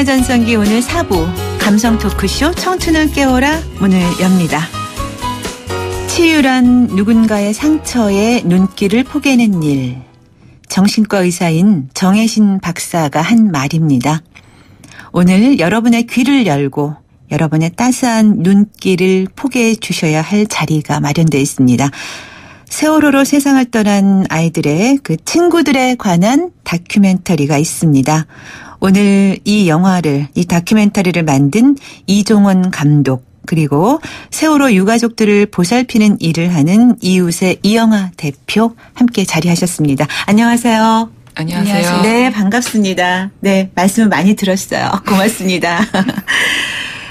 청춘의 전성기 오늘 4부 감성 토크쇼 청춘을 깨워라 문을 엽니다. 치유란 누군가의 상처에 눈길을 포개는 일. 정신과 의사인 정혜신 박사가 한 말입니다. 오늘 여러분의 귀를 열고 여러분의 따스한 눈길을 포개해 주셔야 할 자리가 마련되어 있습니다. 세월호로 세상을 떠난 아이들의 그 친구들에 관한 다큐멘터리가 있습니다. 오늘 이 다큐멘터리를 만든 이종원 감독, 그리고 세월호 유가족들을 보살피는 일을 하는 이웃의 이영하 대표 함께 자리하셨습니다. 안녕하세요. 안녕하세요. 네, 반갑습니다. 네, 말씀을 많이 들었어요. 고맙습니다.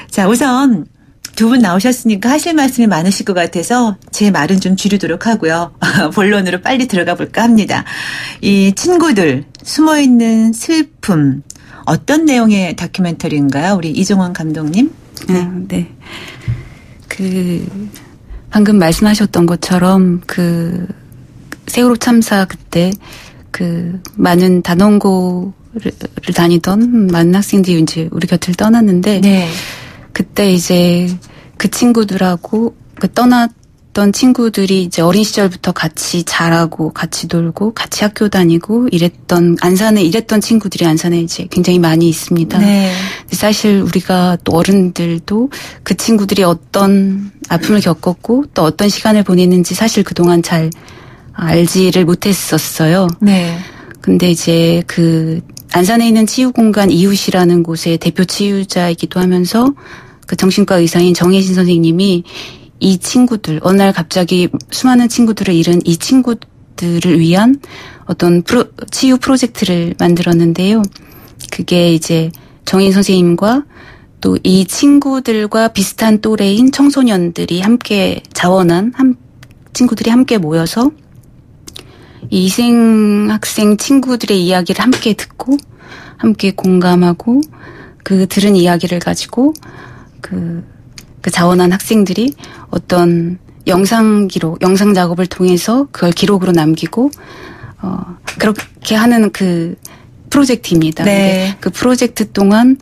자, 우선 두 분 나오셨으니까 하실 말씀이 많으실 것 같아서 제 말은 좀 줄이도록 하고요. 본론으로 빨리 들어가 볼까 합니다. 이 친구들, 숨어있는 슬픔, 어떤 내용의 다큐멘터리인가요? 우리 이종원 감독님? 네. 방금 말씀하셨던 것처럼 세월호 참사 그때 많은 단원고를 다니던 많은 학생들이 이제 우리 곁을 떠났는데, 네. 그때 이제 그 친구들하고 떠났던 친구들이 이제 어린 시절부터 같이 자라고 같이 놀고 같이 학교 다니고 안산에 일했던 친구들이 안산에 이제 굉장히 많이 있습니다. 네. 사실 우리가 또 어른들도 그 친구들이 어떤 아픔을 겪었고 또 어떤 시간을 보냈는지 사실 그동안 잘 알지를 못했었어요. 네. 근데 이제 안산에 있는 치유공간 이웃이라는 곳의 대표 치유자이기도 하면서 정신과 의사인 정혜신 선생님이 이 친구들, 어느 날 갑자기 수많은 친구들을 잃은 이 친구들을 위한 어떤 치유 프로젝트를 만들었는데요. 그게 이제 정혜신 선생님과 또 이 친구들과 비슷한 또래인 청소년들이 함께 자원한 친구들이 함께 모여서 이 이생학생 친구들의 이야기를 함께 듣고 함께 공감하고 들은 이야기를 가지고 자원한 학생들이 어떤 영상 작업을 통해서 그걸 기록으로 남기고 그렇게 하는 프로젝트입니다. 네. 그 프로젝트 동안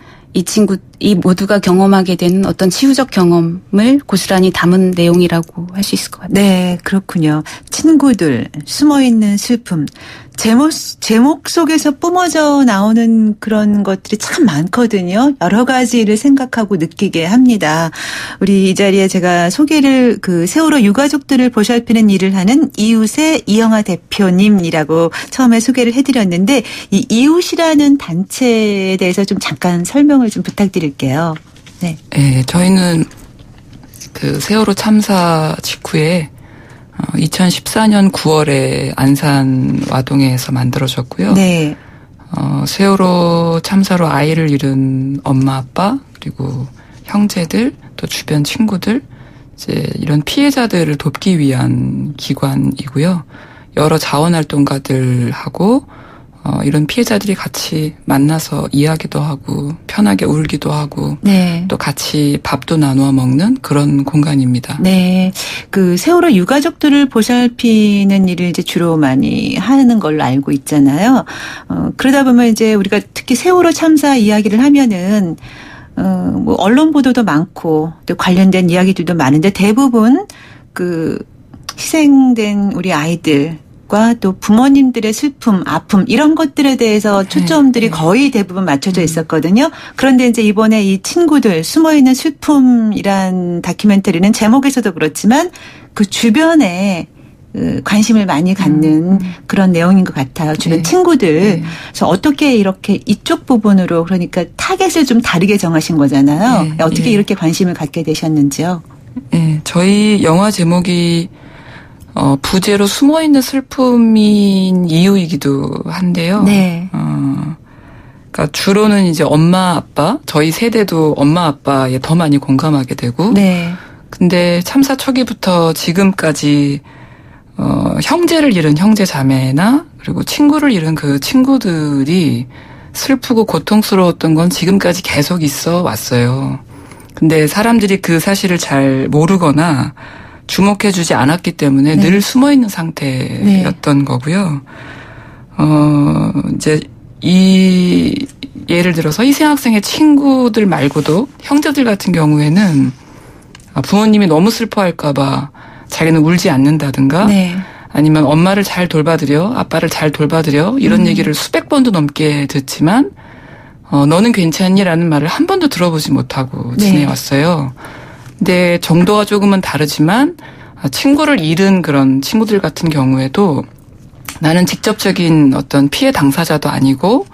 이 모두가 경험하게 되는 어떤 치유적 경험을 고스란히 담은 내용이라고 할 수 있을 것 같아요. 네, 그렇군요. 친구들, 숨어있는 슬픔. 제목 속에서 뿜어져 나오는 그런 것들이 참 많거든요. 여러 가지를 생각하고 느끼게 합니다. 우리 이 자리에 제가 소개를 세월호 유가족들을 보살피는 일을 하는 이웃의 이영하 대표님이라고 처음에 소개를 해드렸는데 이 이웃이라는 단체에 대해서 좀 잠깐 설명을 좀 부탁드릴게요. 네. 네, 저희는 세월호 참사 직후에 2014년 9월에 안산 와동에서 만들어졌고요. 네. 세월호 참사로 아이를 잃은 엄마, 아빠, 그리고 형제들, 또 주변 친구들, 이제 이런 피해자들을 돕기 위한 기관이고요. 여러 자원활동가들하고 이런 피해자들이 같이 만나서 이야기도 하고 편하게 울기도 하고 네. 또 같이 밥도 나누어 먹는 그런 공간입니다. 네, 세월호 유가족들을 보살피는 일을 이제 주로 많이 하는 걸로 알고 있잖아요. 그러다 보면 이제 우리가 특히 세월호 참사 이야기를 하면은 언론 보도도 많고 또 관련된 이야기들도 많은데 대부분 희생된 우리 아이들 과 또 부모님들의 슬픔, 아픔 이런 것들에 대해서 초점들이 거의 대부분 맞춰져 있었거든요. 그런데 이제 이번에 이 친구들 숨어있는 슬픔이란 다큐멘터리는 제목에서도 그렇지만 그 주변에 관심을 많이 갖는 그런 내용인 것 같아요. 주변 친구들. 네. 그래서 어떻게 이렇게 이쪽 부분으로 그러니까 타겟을 좀 다르게 정하신 거잖아요. 네. 어떻게 이렇게 관심을 갖게 되셨는지요? 네, 저희 영화 제목이 부제로 숨어있는 슬픔인 이유이기도 한데요. 네. 그러니까 주로는 이제 엄마, 아빠, 저희 세대도 엄마, 아빠에 더 많이 공감하게 되고. 네. 근데 참사 초기부터 지금까지, 형제를 잃은 형제 자매나, 그리고 친구를 잃은 그 친구들이 슬프고 고통스러웠던 건 지금까지 계속 있어 왔어요. 근데 사람들이 그 사실을 잘 모르거나, 주목해주지 않았기 때문에 네. 늘 숨어있는 상태였던 네. 거고요. 이제 예를 들어서 희생학생의 친구들 말고도 형제들 같은 경우에는 부모님이 너무 슬퍼할까봐 자기는 울지 않는다든가 네. 아니면 엄마를 잘 돌봐드려, 아빠를 잘 돌봐드려 이런 얘기를 수백 번도 넘게 듣지만 너는 괜찮니?라는 말을 한 번도 들어보지 못하고 네. 지내왔어요. 근데 정도가 조금은 다르지만 친구를 잃은 그런 친구들 같은 경우에도 나는 직접적인 어떤 피해 당사자도 아니고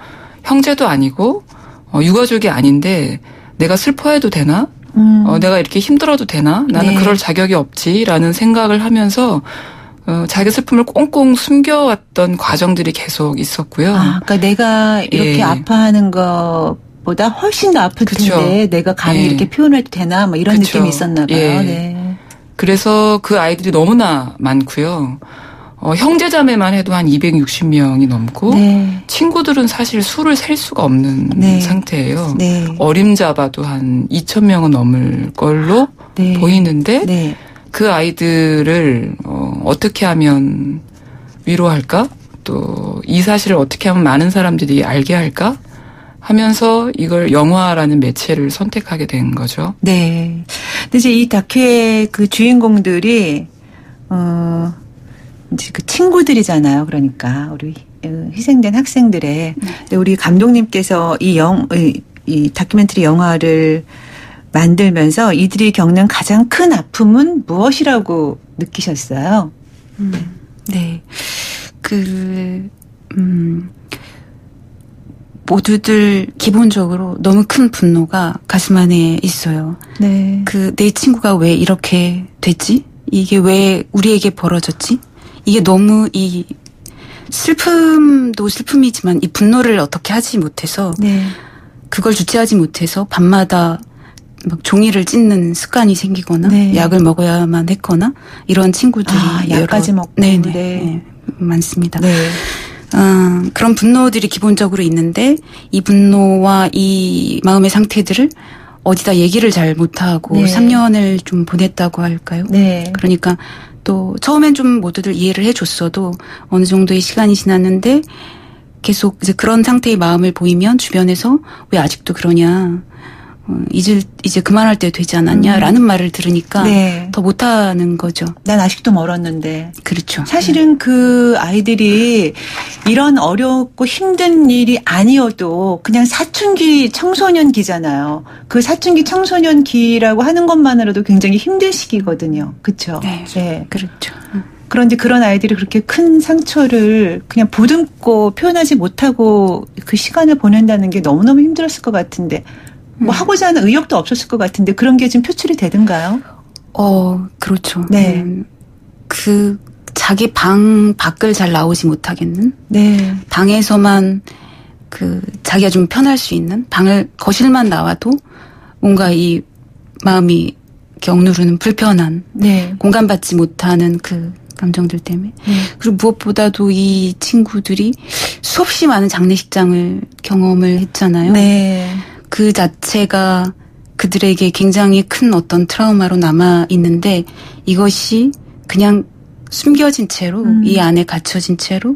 형제도 아니고 유가족이 아닌데 내가 슬퍼해도 되나? 내가 이렇게 힘들어도 되나? 나는 네. 그럴 자격이 없지라는 생각을 하면서 자기 슬픔을 꽁꽁 숨겨왔던 과정들이 계속 있었고요. 그러니까 내가 이렇게 예. 아파하는 것보다 훨씬 더 아플 그쵸. 텐데 내가 감히 예. 이렇게 표현해도 되나? 뭐 이런 그쵸. 느낌이 있었나 봐요. 예. 네. 그래서 그 아이들이 너무나 많고요. 형제자매만 해도 한 260명이 넘고 네. 친구들은 사실 수를 셀 수가 없는 네. 상태예요. 네. 어림잡아도 한 2,000명은 넘을 걸로 네. 보이는데 네. 그 아이들을 어떻게 하면 위로할까? 또 이 사실을 어떻게 하면 많은 사람들이 알게 할까? 하면서 이걸 영화라는 매체를 선택하게 된 거죠. 네. 근데 이제 이 다큐의 그 주인공들이 이제 그 친구들이잖아요. 그러니까 우리 희생된 학생들의. 근데 우리 감독님께서 이 다큐멘터리 영화를 만들면서 이들이 겪는 가장 큰 아픔은 무엇이라고 느끼셨어요? 네. 모두들 기본적으로 너무 큰 분노가 가슴 안에 있어요. 네. 내 친구가 왜 이렇게 됐지? 이게 왜 우리에게 벌어졌지? 이게 너무 이 슬픔도 슬픔이지만 이 분노를 어떻게 하지 못해서 네. 그걸 주체하지 못해서 밤마다 막 종이를 찢는 습관이 생기거나 네. 약을 먹어야만 했거나 이런 친구들이 약까지 먹고. 네네. 네. 많습니다. 네. 그런 분노들이 기본적으로 있는데 이 분노와 이 마음의 상태들을 어디다 얘기를 잘 못하고 네. 3년을 좀 보냈다고 할까요? 네. 그러니까 또 처음엔 좀 모두들 이해를 해줬어도 어느 정도의 시간이 지났는데 계속 이제 그런 상태의 마음을 보이면 주변에서 왜 아직도 그러냐, 이제 그만할 때 되지 않았냐라는 말을 들으니까 네. 더 못하는 거죠. 난 아직도 멀었는데. 그렇죠. 사실은 그 아이들이 이런 어렵고 힘든 일이 아니어도 그냥 사춘기 청소년기잖아요. 그 사춘기 청소년기라고 하는 것만으로도 굉장히 힘든 시기거든요. 그렇죠? 네. 네. 그렇죠. 그런데 그런 아이들이 그렇게 큰 상처를 그냥 보듬고 표현하지 못하고 그 시간을 보낸다는 게 너무너무 힘들었을 것 같은데 뭐 하고자 하는 의욕도 없었을 것 같은데 그런 게 좀 표출이 되던가요? 그렇죠. 네. 자기 방 밖을 잘 나오지 못하겠는? 네. 방에서만 자기가 좀 편할 수 있는? 거실만 나와도 뭔가 이 마음이 이렇게 억누르는 불편한, 네. 공감받지 못하는 그 감정들 때문에. 네. 그리고 무엇보다도 이 친구들이 수없이 많은 장례식장을 경험을 했잖아요. 네. 그 자체가 그들에게 굉장히 큰 어떤 트라우마로 남아 있는데 이것이 그냥 숨겨진 채로 이 안에 갇혀진 채로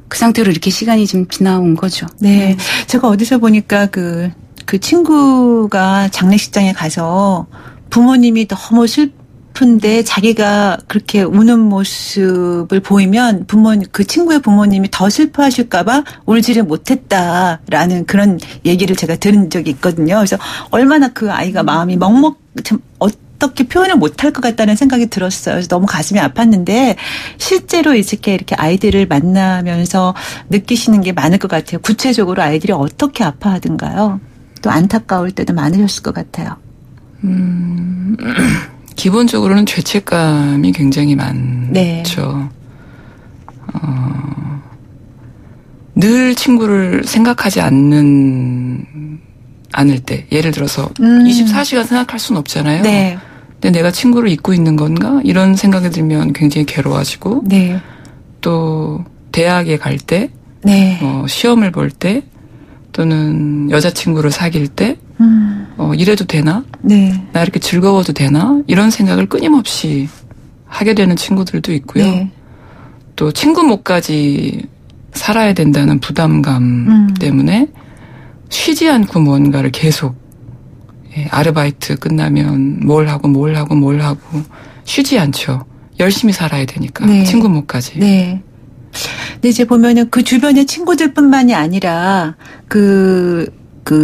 그 상태로 이렇게 시간이 좀 지나온 거죠. 네. 제가 어디서 보니까 그 친구가 장례식장에 가서 부모님이 너무 슬픈데 자기가 그렇게 우는 모습을 보이면 그 친구의 부모님이 더 슬퍼하실까봐 울지를 못했다라는 그런 얘기를 제가 들은 적이 있거든요. 그래서 얼마나 그 아이가 마음이 참 어떻게 표현을 못할 것 같다는 생각이 들었어요. 그래서 너무 가슴이 아팠는데 실제로 이렇게 아이들을 만나면서 느끼시는 게 많을 것 같아요. 구체적으로 아이들이 어떻게 아파하던가요? 또 안타까울 때도 많으셨을 것 같아요. 기본적으로는 죄책감이 굉장히 많죠. 네. 늘 친구를 생각하지 않을 때, 예를 들어서 24시간 생각할 수는 없잖아요. 네. 근데 내가 친구를 잊고 있는 건가? 이런 생각이 들면 굉장히 괴로워지고, 네. 또 대학에 갈 때, 네. 시험을 볼 때, 또는 여자친구를 사귈 때, 이래도 되나? 네. 나 이렇게 즐거워도 되나? 이런 생각을 끊임없이 하게 되는 친구들도 있고요. 네. 또 친구 목까지 살아야 된다는 부담감 때문에 쉬지 않고 뭔가를 계속 아르바이트 끝나면 뭘 하고 쉬지 않죠. 열심히 살아야 되니까. 네. 친구 몫까지. 네. 근데 이제 보면은 그 주변의 친구들뿐만이 아니라 그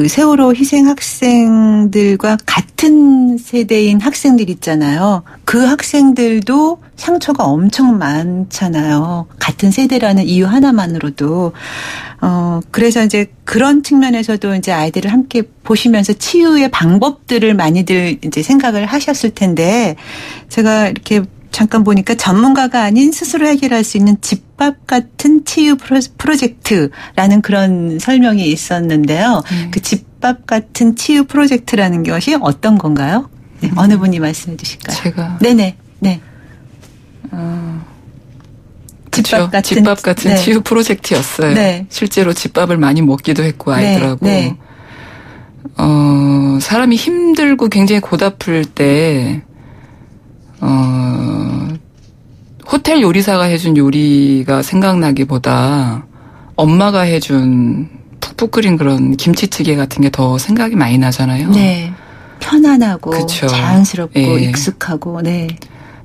세월호 희생 학생들과 같은 세대인 학생들 있잖아요. 그 학생들도 상처가 엄청 많잖아요. 같은 세대라는 이유 하나만으로도. 그래서 이제 그런 측면에서도 이제 아이들을 함께 보시면서 치유의 방법들을 많이들 이제 생각을 하셨을 텐데, 제가 이렇게 잠깐 보니까 전문가가 아닌 스스로 해결할 수 있는 집밥 같은 치유 프로젝트라는 그런 설명이 있었는데요. 그 집밥 같은 치유 프로젝트라는 것이 어떤 건가요? 네, 어느 분이 말씀해 주실까요? 제가. 네네. 네. 집밥 같은 네. 치유 프로젝트였어요. 네. 실제로 집밥을 많이 먹기도 했고 아이들하고. 네. 사람이 힘들고 굉장히 고달플 때 호텔 요리사가 해준 요리가 생각나기보다 엄마가 해준 푹푹 끓인 그런 김치찌개 같은 게 더 생각이 많이 나잖아요. 네. 편안하고 그쵸. 자연스럽고 네. 익숙하고. 네.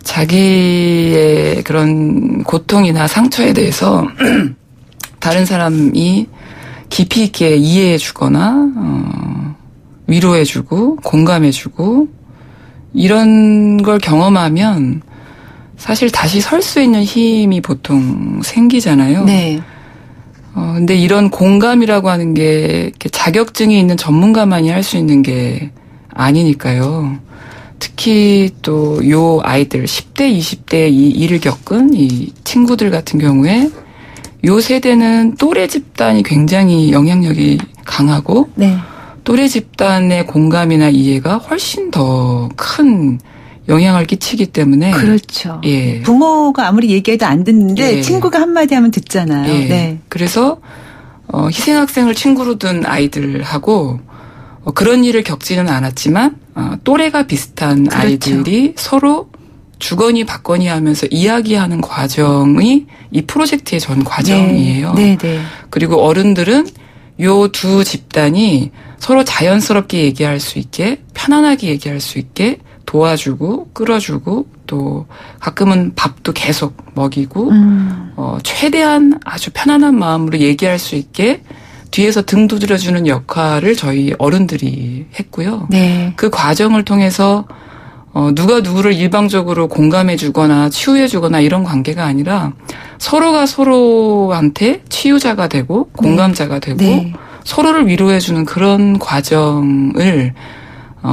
자기의 그런 고통이나 상처에 대해서 다른 사람이 깊이 있게 이해해 주거나 위로해 주고 공감해 주고 이런 걸 경험하면 사실 다시 설 수 있는 힘이 보통 생기잖아요. 네. 근데 이런 공감이라고 하는 게 자격증이 있는 전문가만이 할 수 있는 게 아니니까요. 특히 또 요 아이들 10대, 20대 이 일을 겪은 이 친구들 같은 경우에 요 세대는 또래 집단이 굉장히 영향력이 강하고 네. 또래 집단의 공감이나 이해가 훨씬 더 큰 영향을 끼치기 때문에 그렇죠. 예. 부모가 아무리 얘기해도 안 듣는데 예. 친구가 한마디 하면 듣잖아요. 예. 네. 그래서 희생학생을 친구로 둔 아이들하고 그런 일을 겪지는 않았지만 또래가 비슷한 그렇죠. 아이들이 서로 주거니 받거니 하면서 이야기하는 과정이 이 프로젝트의 전 과정이에요. 네. 네. 그리고 어른들은 요 두 집단이 서로 자연스럽게 얘기할 수 있게 편안하게 얘기할 수 있게 도와주고 끌어주고 또 가끔은 밥도 계속 먹이고 최대한 아주 편안한 마음으로 얘기할 수 있게 뒤에서 등 두드려주는 역할을 저희 어른들이 했고요. 네. 그 과정을 통해서 누가 누구를 일방적으로 공감해주거나 치유해주거나 이런 관계가 아니라 서로가 서로한테 치유자가 되고 공감자가 되고 네. 서로를 위로해주는 그런 과정을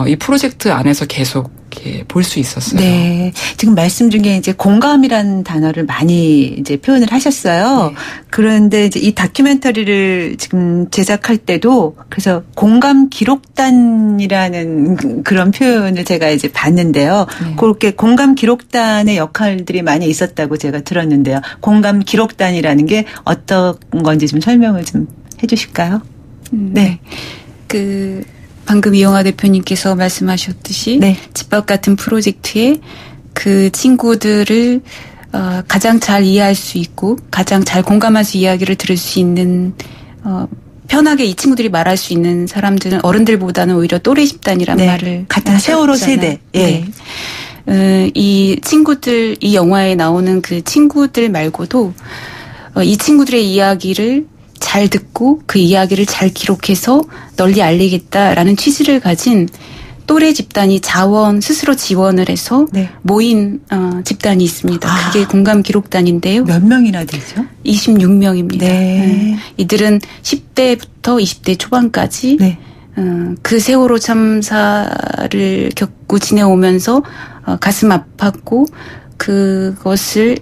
이 프로젝트 안에서 계속 이렇게 볼 수 있었어요. 네. 지금 말씀 중에 이제 공감이라는 단어를 많이 이제 표현을 하셨어요. 네. 그런데 이제 이 다큐멘터리를 지금 제작할 때도 그래서 공감 기록단이라는 그런 표현을 제가 이제 봤는데요. 네. 그렇게 공감 기록단의 역할들이 많이 있었다고 제가 들었는데요. 공감 기록단이라는 게 어떤 건지 좀 설명을 좀 해 주실까요? 네. 방금 이영하 대표님께서 말씀하셨듯이 네. 집밥 같은 프로젝트에 그 친구들을 가장 잘 이해할 수 있고 가장 잘 공감해서 이야기를 들을 수 있는 편하게 이 친구들이 말할 수 있는 사람들은 어른들보다는 오히려 또래 집단이란 네. 말을 같은 세월호 세대. 예. 네. 이 친구들 이 영화에 나오는 그 친구들 말고도 이 친구들의 이야기를 잘 듣고 그 이야기를 잘 기록해서 널리 알리겠다라는 취지를 가진 또래 집단이 스스로 지원을 해서 네. 모인 집단이 있습니다. 그게 공감 기록단인데요. 몇 명이나 되죠? 26명입니다. 네. 이들은 10대부터 20대 초반까지 네. 그 세월호 참사를 겪고 지내오면서 가슴 아팠고 그것을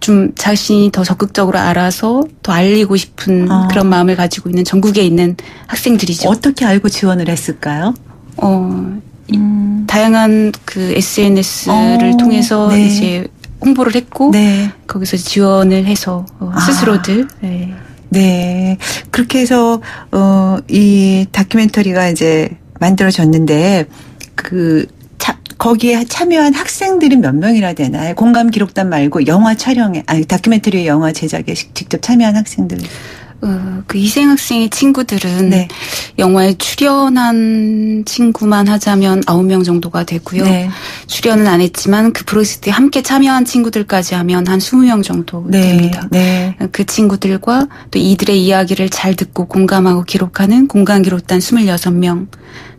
좀 자신이 더 적극적으로 알아서 더 알리고 싶은 그런 마음을 가지고 있는 전국에 있는 학생들이죠. 어떻게 알고 지원을 했을까요? 다양한 그 SNS를 통해서 네. 이제 홍보를 했고 네. 거기서 지원을 해서 스스로들 네. 네. 그렇게 해서 이 다큐멘터리가 이제 만들어졌는데 거기에 참여한 학생들이 몇 명이나 되나요? 공감 기록단 말고 영화 촬영에, 다큐멘터리 영화 제작에 직접 참여한 학생들. 그 이생 학생의 친구들은 네. 영화에 출연한 친구만 하자면 9명 정도가 되고요. 네. 출연은 안 했지만 그 프로젝트에 함께 참여한 친구들까지 하면 한 20명 정도 네. 됩니다. 네. 그 친구들과 또 이들의 이야기를 잘 듣고 공감하고 기록하는 공감 기록단 26명,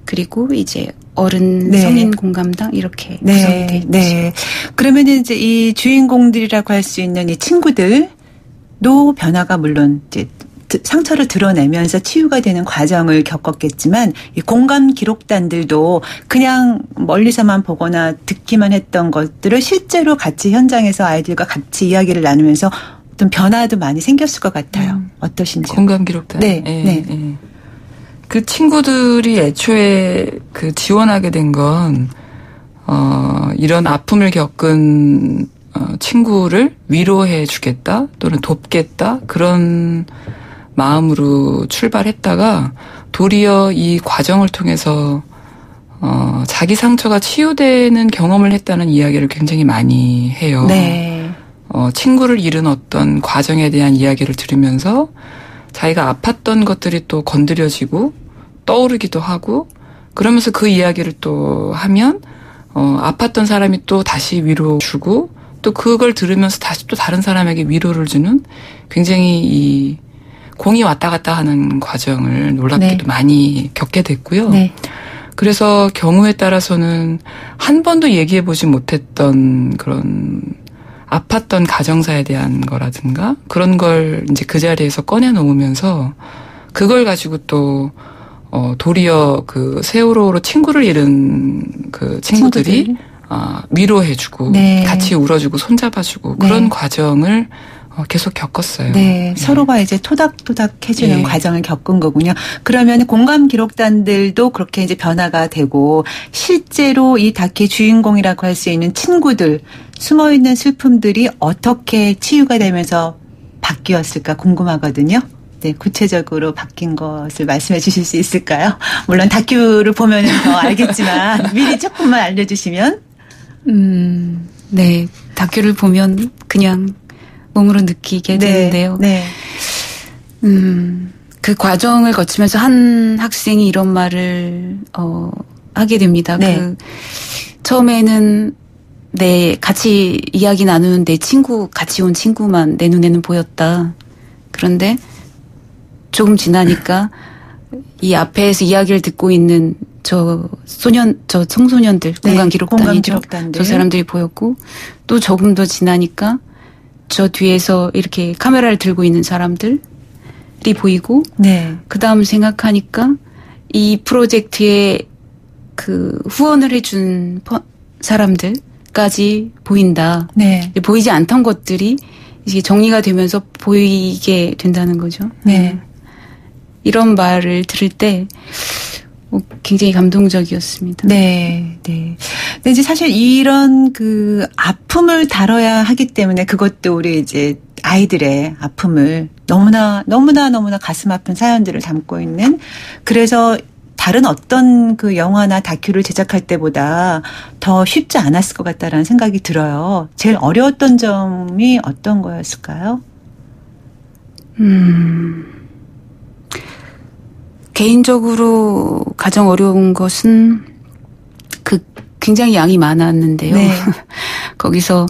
그리고 이제 어른 네. 성인 공감당 이렇게 구성이 네. 되어 있죠. 네. 그러면 이제 이 주인공들이라고 할 수 있는 이 친구들도 변화가 물론 이제 상처를 드러내면서 치유가 되는 과정을 겪었겠지만 이 공감 기록단들도 그냥 멀리서만 보거나 듣기만 했던 것들을 실제로 같이 현장에서 아이들과 같이 이야기를 나누면서 어떤 변화도 많이 생겼을 것 같아요. 어떠신지요? 공감 기록단. 네. 예, 네. 예. 그 친구들이 애초에 그 지원하게 된 건 이런 아픔을 겪은 친구를 위로해 주겠다 또는 돕겠다 그런 마음으로 출발했다가 도리어 이 과정을 통해서 자기 상처가 치유되는 경험을 했다는 이야기를 굉장히 많이 해요. 네. 친구를 잃은 어떤 과정에 대한 이야기를 들으면서 자기가 아팠던 것들이 또 건드려지고 떠오르기도 하고 그러면서 그 이야기를 또 하면 아팠던 사람이 또 다시 위로 주고 또 그걸 들으면서 다시 또 다른 사람에게 위로를 주는 굉장히 이 공이 왔다 갔다 하는 과정을 놀랍게도 네. 많이 겪게 됐고요. 네. 그래서 경우에 따라서는 한 번도 얘기해보지 못했던 그런 아팠던 가정사에 대한 거라든가 그런 걸 이제 그 자리에서 꺼내놓으면서 그걸 가지고 또 도리어 그 세월호로 친구를 잃은 그 친구들이 위로해주고 네. 같이 울어주고 손잡아주고 네. 그런 과정을 계속 겪었어요. 네, 서로가 이제 토닥토닥 해주는 예. 과정을 겪은 거군요. 그러면 공감 기록단들도 그렇게 이제 변화가 되고 실제로 이 다큐의 주인공이라고 할 수 있는 친구들 숨어있는 슬픔들이 어떻게 치유가 되면서 바뀌었을까 궁금하거든요. 네, 구체적으로 바뀐 것을 말씀해 주실 수 있을까요? 물론 다큐를 보면 더 알겠지만 미리 조금만 알려주시면. 네, 다큐를 보면 그냥 몸으로 느끼게 되는데요. 네. 그 과정을 거치면서 한 학생이 이런 말을 하게 됩니다. 네. 처음에는 같이 이야기 나누는 내 친구, 같이 온 친구만 내 눈에는 보였다. 그런데 조금 지나니까 이 앞에서 이야기를 듣고 있는 저 청소년들, 네, 공감 기록단이죠. 기록단들. 저 사람들이 보였고 또 조금 더 지나니까 저 뒤에서 이렇게 카메라를 들고 있는 사람들이 보이고 네. 그 다음 생각하니까 이 프로젝트에 그 후원을 해준 사람들까지 보인다. 네. 보이지 않던 것들이 이게 정리가 되면서 보이게 된다는 거죠. 네. 이런 말을 들을 때 굉장히 감동적이었습니다. 네, 네. 근데 이제 사실 이런 그 아픔을 다뤄야 하기 때문에 그것도 우리 이제 아이들의 아픔을 너무나 가슴 아픈 사연들을 담고 있는 그래서 다른 어떤 그 영화나 다큐를 제작할 때보다 더 쉽지 않았을 것 같다라는 생각이 들어요. 제일 어려웠던 점이 어떤 거였을까요? 개인적으로 가장 어려운 것은 굉장히 양이 많았는데요. 네. 거기서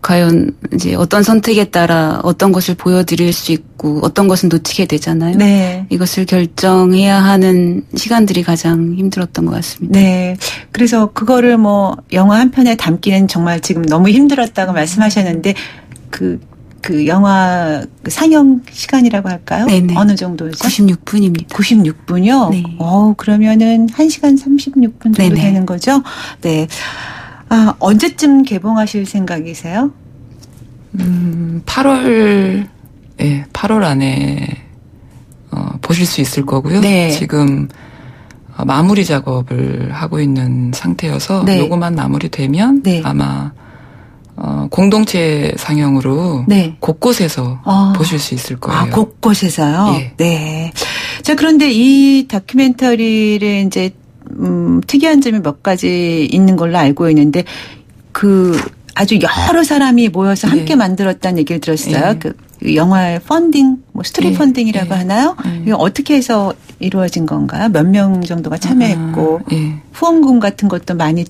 과연 이제 어떤 선택에 따라 어떤 것을 보여드릴 수 있고 어떤 것은 놓치게 되잖아요. 네. 이것을 결정해야 하는 시간들이 가장 힘들었던 것 같습니다. 네. 그래서 그거를 뭐 영화 한 편에 담기는 정말 지금 너무 힘들었다고 말씀하셨는데 그 영화 상영 시간이라고 할까요? 네네. 어느 정도죠? 96분입니다. 96분이요? 네. 그러면은 1시간 36분 정도 네네. 되는 거죠? 네. 언제쯤 개봉하실 생각이세요? 8월 안에 보실 수 있을 거고요. 네. 지금 마무리 작업을 하고 있는 상태여서 네. 요거만 마무리되면 네. 아마 공동체 상영으로 네. 곳곳에서 보실 수 있을 거예요. 곳곳에서요? 예. 네. 자, 그런데 이 다큐멘터리를 이제 특이한 점이 몇 가지 있는 걸로 알고 있는데 아주 여러 사람이 모여서 함께 만들었다는 얘기를 들었어요. 그 영화의 펀딩, 스토리 펀딩이라고 하나요? 이거 어떻게 해서 이루어진 건가요? 몇 명 정도가 참여했고 후원금 같은 것도 많이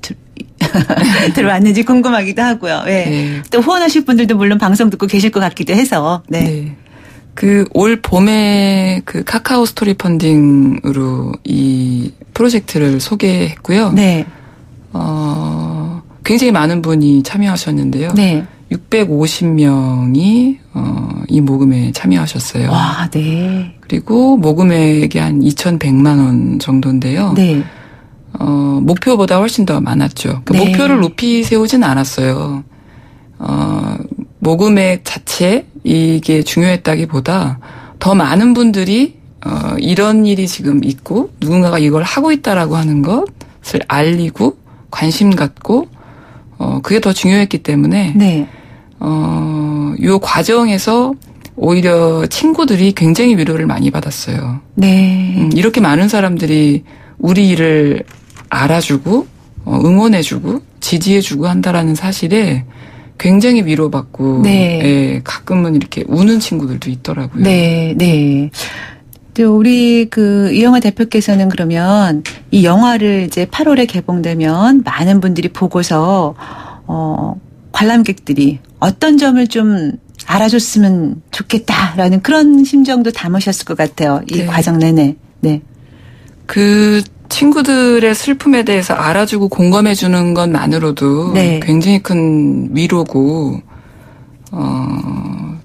들어왔는지 궁금하기도 하고요. 또 후원하실 분들도 물론 방송 듣고 계실 것 같기도 해서. 올 봄에 카카오 스토리 펀딩으로 이 프로젝트를 소개했고요. 굉장히 많은 분이 참여하셨는데요. 650명이 이 모금에 참여하셨어요. 와, 네. 그리고 모금액이 한 2,100만 원 정도인데요. 목표보다 훨씬 더 많았죠. 목표를 높이 세우진 않았어요. 모금액 자체 이게 중요했다기보다 더 많은 분들이 이런 일이 지금 있고 누군가가 이걸 하고 있다라고 하는 것을 알리고 관심 갖고 그게 더 중요했기 때문에 요 과정에서 오히려 친구들이 굉장히 위로를 많이 받았어요. 이렇게 많은 사람들이 우리 일을 알아주고 응원해주고 지지해주고 한다라는 사실에 굉장히 위로받고 가끔은 이렇게 우는 친구들도 있더라고요. 또 우리 이영하 대표께서는 그러면 이 영화를 이제 8월에 개봉되면 많은 분들이 보고서 관람객들이 어떤 점을 좀 알아줬으면 좋겠다라는 그런 심정도 담으셨을 것 같아요. 이 과정 내내. 그 친구들의 슬픔에 대해서 알아주고 공감해주는 것만으로도 굉장히 큰 위로고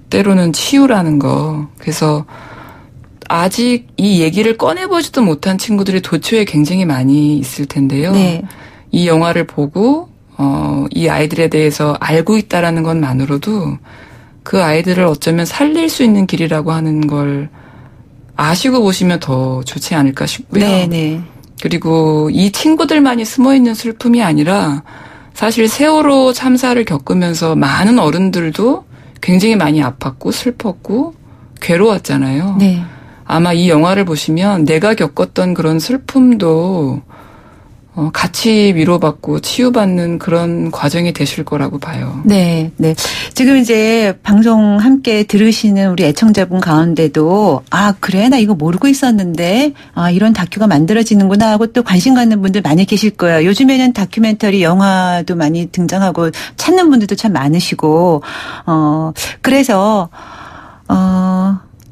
때로는 치유라는 거. 그래서 아직 이 얘기를 꺼내보지도 못한 친구들이 도처에 굉장히 많이 있을 텐데요. 이 영화를 보고 이 아이들에 대해서 알고 있다라는 것만으로도 그 아이들을 어쩌면 살릴 수 있는 길이라고 하는 걸 아시고 보시면 더 좋지 않을까 싶고요. 그리고 이 친구들만이 숨어있는 슬픔이 아니라 사실 세월호 참사를 겪으면서 많은 어른들도 굉장히 많이 아팠고 슬펐고 괴로웠잖아요. 아마 이 영화를 보시면 내가 겪었던 그런 슬픔도 같이 위로받고 치유받는 그런 과정이 되실 거라고 봐요. 지금 이제 방송 함께 들으시는 우리 애청자분 가운데도 그래? 나 이거 모르고 있었는데 이런 다큐가 만들어지는구나 하고 또 관심 갖는 분들 많이 계실 거예요. 요즘에는 다큐멘터리 영화도 많이 등장하고 찾는 분들도 참 많으시고 그래서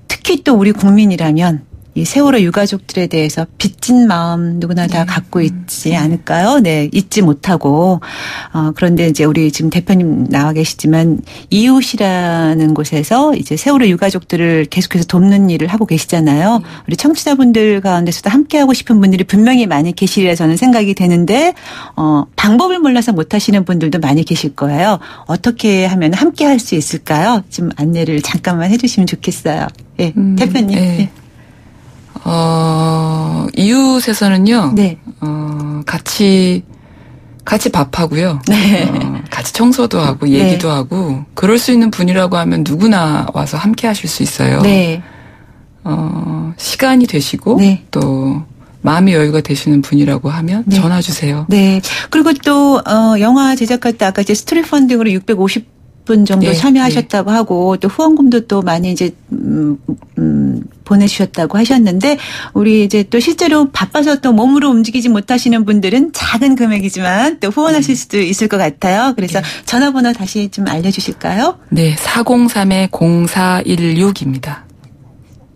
특히 또 우리 국민이라면 이 세월호 유가족들에 대해서 빚진 마음 누구나 다 갖고 있지 않을까요? 잊지 못하고. 그런데 이제 우리 지금 대표님 나와 계시지만 이웃이라는 곳에서 이제 세월호 유가족들을 계속해서 돕는 일을 하고 계시잖아요. 우리 청취자분들 가운데서도 함께 하고 싶은 분들이 분명히 많이 계시리라 저는 생각이 되는데, 방법을 몰라서 못 하시는 분들도 많이 계실 거예요. 어떻게 하면 함께 할 수 있을까요? 좀 안내를 잠깐만 해주시면 좋겠어요. 대표님. 이웃에서는요, 같이 밥하고요. 같이 청소도 하고, 얘기도 하고, 그럴 수 있는 분이라고 하면 누구나 와서 함께 하실 수 있어요. 시간이 되시고, 또, 마음의 여유가 되시는 분이라고 하면 전화 주세요. 그리고 또, 영화 제작할 때 아까 이제 스토리 펀딩으로 650분 정도 참여하셨다고 하고, 또 후원금도 또 많이 이제, 보내주셨다고 하셨는데 우리 이제 또 실제로 바빠서 또 몸으로 움직이지 못하시는 분들은 작은 금액이지만 또 후원하실 수도 있을 것 같아요. 그래서 전화번호 다시 좀 알려주실까요? 403-0416입니다.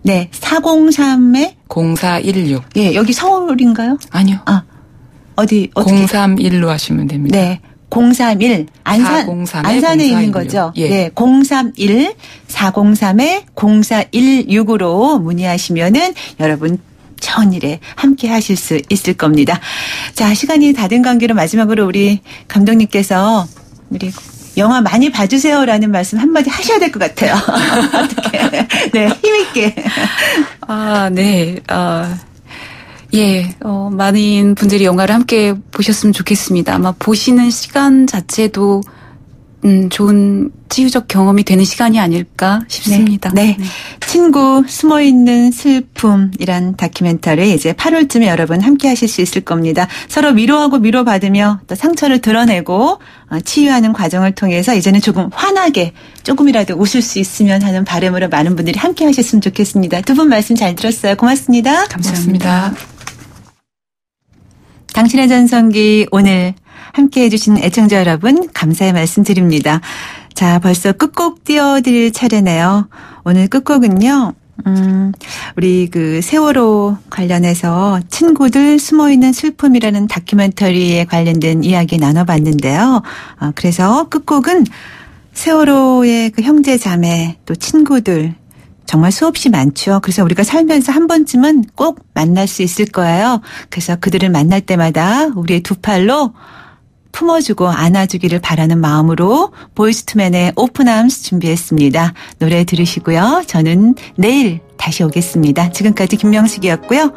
403에 0416. 여기 서울인가요? 아니요. 어떻게? 031로 하시면 됩니다. 031 안산에 있는 거죠. 031 403에 0416으로 문의하시면은 여러분 좋은 일에 함께 하실 수 있을 겁니다. 자, 시간이 다 된 관계로 마지막으로 우리 감독님께서 우리 영화 많이 봐주세요라는 말씀 한마디 하셔야 될 것 같아요. 어떻게? 힘있게. 많은 분들이 영화를 함께 보셨으면 좋겠습니다. 아마 보시는 시간 자체도 좋은 치유적 경험이 되는 시간이 아닐까 싶습니다. 네. 친구 숨어있는 슬픔이란 다큐멘터리 이제 8월쯤에 여러분 함께 하실 수 있을 겁니다. 서로 위로하고 위로받으며 또 상처를 드러내고 치유하는 과정을 통해서 이제는 조금 환하게 조금이라도 웃을 수 있으면 하는 바람으로 많은 분들이 함께 하셨으면 좋겠습니다. 두 분 말씀 잘 들었어요. 고맙습니다. 감사합니다. 당신의 전성기 오늘 함께 해주신 애청자 여러분 감사의 말씀 드립니다. 자, 벌써 끝곡 띄워드릴 차례네요. 오늘 끝곡은요. 우리 그 세월호 관련해서 친구들 숨어있는 슬픔이라는 다큐멘터리에 관련된 이야기 나눠봤는데요. 그래서 끝곡은 세월호의 그 형제 자매 또 친구들 정말 수없이 많죠. 그래서 우리가 살면서 한 번쯤은 꼭 만날 수 있을 거예요. 그래서 그들을 만날 때마다 우리의 두 팔로 품어주고 안아주기를 바라는 마음으로 보이스투맨의 오픈암스 준비했습니다. 노래 들으시고요. 저는 내일 다시 오겠습니다. 지금까지 김명숙이었고요.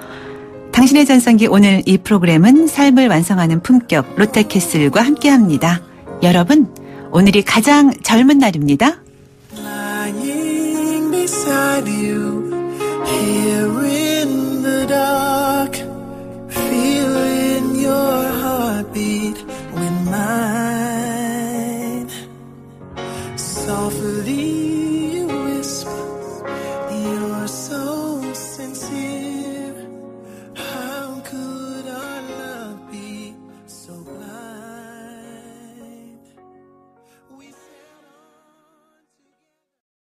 당신의 전성기 오늘 이 프로그램은 삶을 완성하는 품격 롯데캐슬과 함께합니다. 여러분, 오늘이 가장 젊은 날입니다. Lying beside you, here in the dark, feeling your heartbeat with mine. Softly you whisper